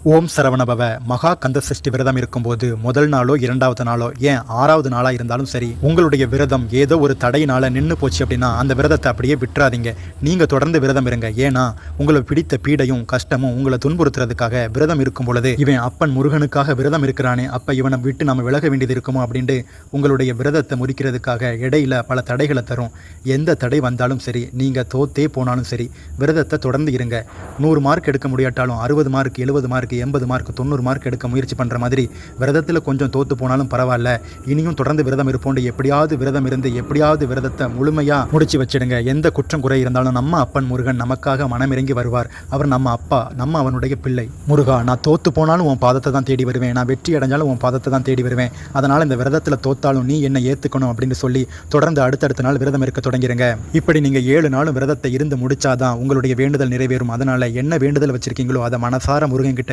ஓம் சரவணபவ. மகா கந்த சஷ்டி விரதம் இருக்கும்போது முதல் நாளோ இரண்டாவது நாளோ ஏன் 6வது நாளாக இருந்தாலும் சரி, உங்களுடைய விரதம் ஏதோ ஒரு தடையினால நின்று போச்சு அப்படின்னா அந்த விரதத்தை அப்படியே விட்டுறாதீங்க. நீங்கள் தொடர்ந்து விரதம் இருங்க. ஏன்னா உங்களை பிடித்த பீடையும் கஷ்டமும் உங்களை துன்புறுத்துறதுக்காக விரதம் இருக்கும் பொழுது இவன் அப்பன் முருகனுக்காக விரதம் இருக்கிறானே, அப்போ இவனை விட்டு நம்ம விலக வேண்டியது இருக்குமோ அப்படின்ட்டு உங்களுடைய விரதத்தை முறிக்கிறதுக்காக இடையில பல தடைகளை தரும். எந்த தடை வந்தாலும் சரி, நீங்கள் தோத்தே போனாலும் சரி, விரதத்தை தொடர்ந்து இருங்க. 100 மார்க் எடுக்க முடியாட்டாலும் 60 மார்க் 70 மார்க் 80 மார்க் 90 மார்க் எடுக்க முயற்சி பண்ணுற மாதிரி விரதத்தில் கொஞ்சம் தோத்து போனாலும் பரவாயில்ல, இனியும் தொடர்ந்து விரதம் இருப்போண்டு எப்படியாவது விரதம் இருந்து எப்படியாவது விரதத்தை முழுமையாக முடிச்சு வச்சிடுங்க. எந்த குற்றம் குறை இருந்தாலும் நம்ம அப்பன் முருகன் நமக்காக மனமிறங்கி வருவார். அவர் நம்ம அப்பா, நம்ம அவனுடைய பிள்ளை. முருகா, நான் தோத்து போனாலும் உன் பாதத்தை தான் தேடி வருவேன், நான் வெற்றி அடைஞ்சாலும் உன் பாதத்தை தான் தேடி வருவேன். அதனால் இந்த விரதத்தில் தோத்தாலும் நீ என்னை ஏற்றுக்கணும் அப்படின்னு சொல்லி தொடர்ந்து அடுத்தடுத்த நாள் விரதம் இருக்க தொடங்கிடுங்க. இப்படி நீங்கள் 7 நாளும் விரதத்தை இருந்து முடிச்சாதான் உங்களுடைய வேண்டுதல் நிறைவேறும். அதனால் என்ன வேண்டுதல் வச்சிருக்கீங்களோ அதை மனசார முருகன் கிட்ட